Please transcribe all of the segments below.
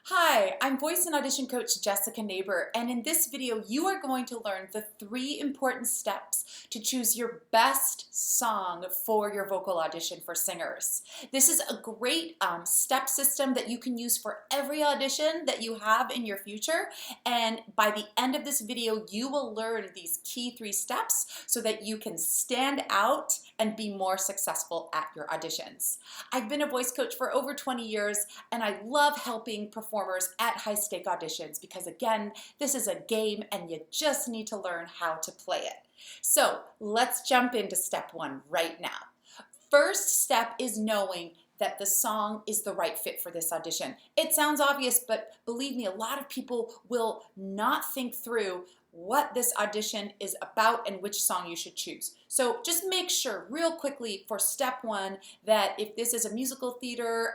Hi, I'm voice and audition coach Jessica Neighbor, and in this video you are going to learn the 3 important steps to choose your best song for your vocal audition for singers. This is a great step system that you can use for every audition that you have in your future, and by the end of this video you will learn these key 3 steps so that you can stand out and be more successful at your auditions. I've been a voice coach for over 20 years and I love helping performers at high-stake auditions because, again, this is a game and you just need to learn how to play it. So let's jump into step 1 right now. First step is knowing that the song is the right fit for this audition. It sounds obvious, but believe me, a lot of people will not think through what this audition is about and which song you should choose. So just make sure real quickly for step 1 that if this is a musical theater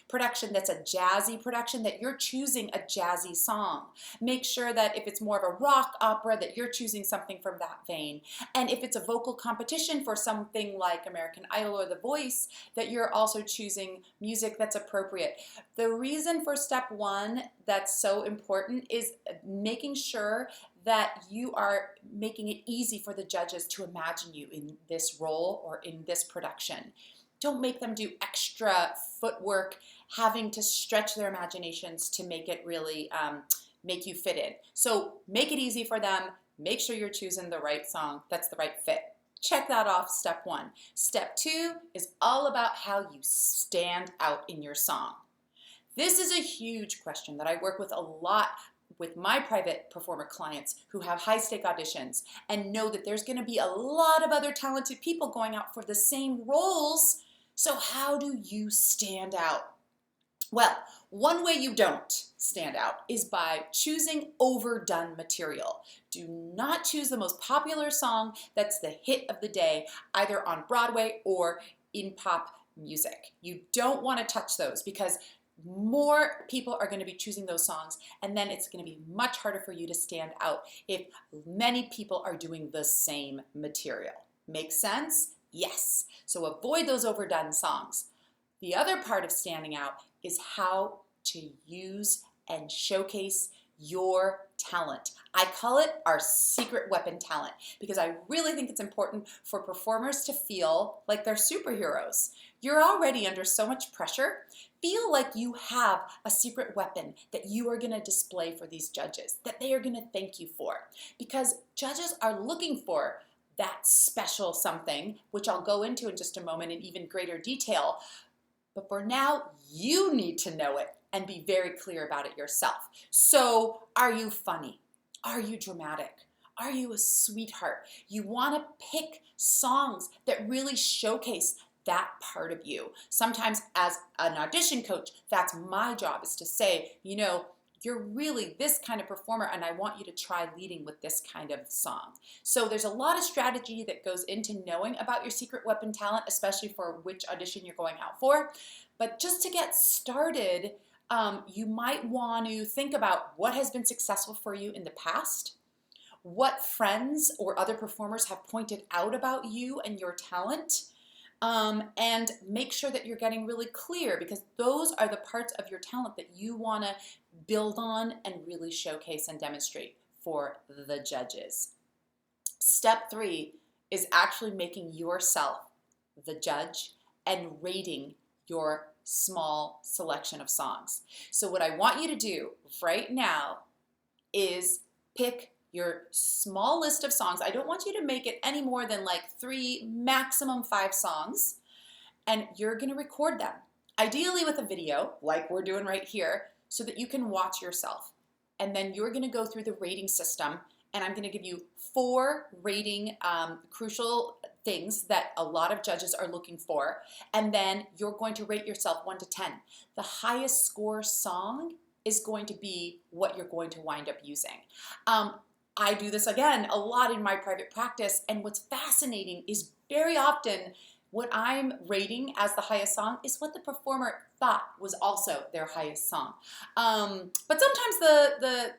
production that's a jazzy production, that you're choosing a jazzy song. Make sure that if it's more of a rock opera that you're choosing something from that vein. And if it's a vocal competition for something like American Idol or The Voice, that you're also choosing music that's appropriate. The reason for step 1 that's so important is making sure that you are making it easy for the judges to imagine you in this role or in this production. Don't make them do extra footwork, having to stretch their imaginations to make it really make you fit in. So make it easy for them. Make sure you're choosing the right song that's the right fit. Check that off, step 1. Step 2 is all about how you stand out in your song. This is a huge question that I work with a lot with my private performer clients who have high-stake auditions and know that there's going to be a lot of other talented people going out for the same roles. So how do you stand out? Well, one way you don't stand out is by choosing overdone material. Do not choose the most popular song that's the hit of the day, either on Broadway or in pop music. You don't want to touch those because more people are going to be choosing those songs, and then it's going to be much harder for you to stand out if many people are doing the same material. Make sense? Yes. So avoid those overdone songs. The other part of standing out is how to use and showcase your talent. I call it our secret weapon talent because I really think it's important for performers to feel like they're superheroes. You're already under so much pressure. Feel like you have a secret weapon that you are going to display for these judges, that they are going to thank you for, because judges are looking for that special something, which I'll go into in just a moment in even greater detail. But for now, you need to know it and be very clear about it yourself. So, are you funny? Are you dramatic? Are you a sweetheart? You want to pick songs that really showcase that part of you. Sometimes as an audition coach, that's my job, is to say, you know, you're really this kind of performer and I want you to try leading with this kind of song. So there's a lot of strategy that goes into knowing about your secret weapon talent, especially for which audition you're going out for. But just to get started, you might want to think about what has been successful for you in the past, what friends or other performers have pointed out about you and your talent, and make sure that you're getting really clear, because those are the parts of your talent that you want to build on and really showcase and demonstrate for the judges. Step 3 is actually making yourself the judge and rating your small selection of songs. So what I want you to do right now is pick your small list of songs. I don't want you to make it any more than like 3, maximum 5 songs, and you're going to record them, ideally with a video like we're doing right here, so that you can watch yourself. And then you're going to go through the rating system, and I'm going to give you 4 rating crucial things that a lot of judges are looking for, and then you're going to rate yourself 1 to 10. The highest score song is going to be what you're going to wind up using. I do this, again, a lot in my private practice, and what's fascinating is very often what I'm rating as the highest song is what the performer thought was also their highest song. But sometimes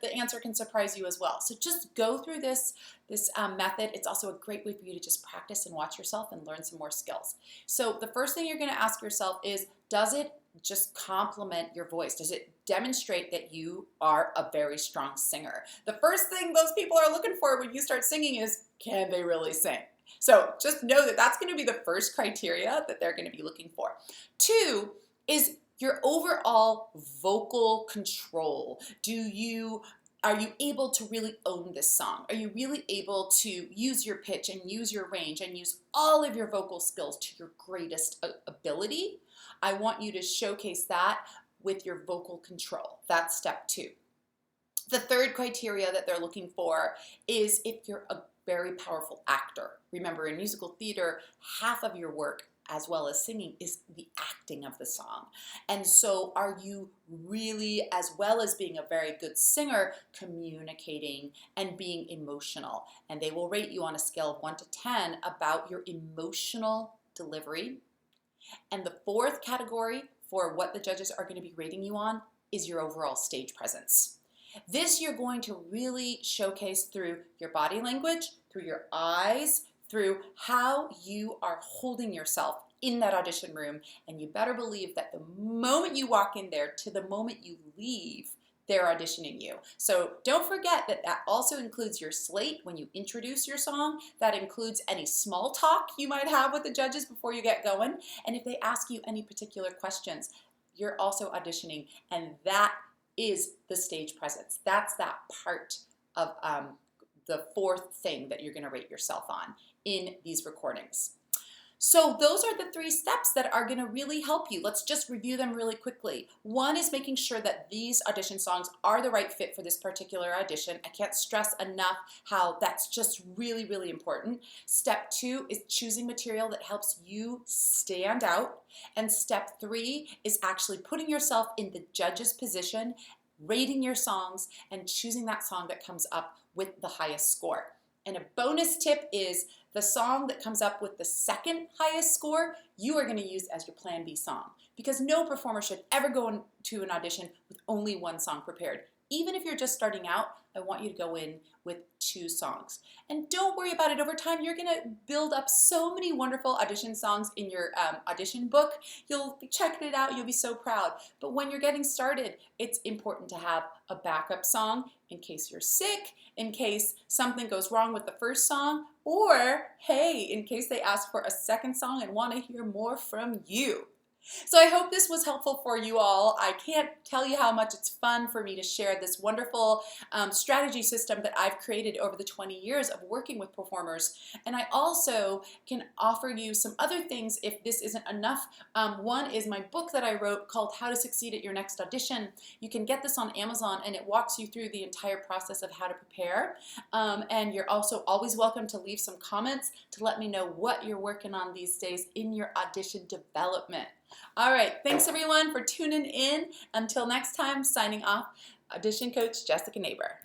the answer can surprise you as well. So just go through this method. It's also a great way for you to just practice and watch yourself and learn some more skills. So the first thing you're going to ask yourself is, does it just complement your voice? Does it demonstrate that you are a very strong singer? The first thing those people are looking for when you start singing is, can they really sing? So just know that that's going to be the first criteria that they're going to be looking for. 2 is your overall vocal control. Are you able to really own this song? Are you really able to use your pitch and use your range and use all of your vocal skills to your greatest ability? I want you to showcase that with your vocal control. That's step 2. The third criteria that they're looking for is if you're a very powerful actor. Remember, in musical theater, half of your work, as well as singing, is the acting of the song. And so are you really, as well as being a very good singer, communicating and being emotional? And they will rate you on a scale of 1 to 10 about your emotional delivery. And the fourth category for what the judges are going to be rating you on is your overall stage presence. This you're going to really showcase through your body language, through your eyes, through how you are holding yourself in that audition room. And you better believe that the moment you walk in there to the moment you leave, they're auditioning you. So don't forget that that also includes your slate when you introduce your song. That includes any small talk you might have with the judges before you get going. And if they ask you any particular questions, you're also auditioning, and that is the stage presence. That's that part of the fourth thing that you're going to rate yourself on in these recordings. So those are the 3 steps that are going to really help you. Let's just review them really quickly. 1 is making sure that these audition songs are the right fit for this particular audition. I can't stress enough how that's just really, really important. Step 2 is choosing material that helps you stand out. And step 3 is actually putting yourself in the judge's position, rating your songs, and choosing that song that comes up with the highest score. And a bonus tip is the song that comes up with the second highest score, you are going to use as your plan B song, because no performer should ever go into an audition with only 1 song prepared. Even if you're just starting out, I want you to go in with 2 songs. And don't worry about it. Over time, you're going to build up so many wonderful audition songs in your audition book. You'll be checking it out. You'll be so proud. But when you're getting started, it's important to have a backup song in case you're sick, in case something goes wrong with the first song, or, hey, in case they ask for a second song and want to hear more from you. So I hope this was helpful for you all. I can't tell you how much it's fun for me to share this wonderful strategy system that I've created over the 20 years of working with performers. And I also can offer you some other things if this isn't enough. One is my book that I wrote called How to Succeed at Your Next Audition. You can get this on Amazon, and it walks you through the entire process of how to prepare. And you're also always welcome to leave some comments to let me know what you're working on these days in your audition development. All right, thanks everyone for tuning in. Until next time, signing off, Audition Coach Jessica Neighbor.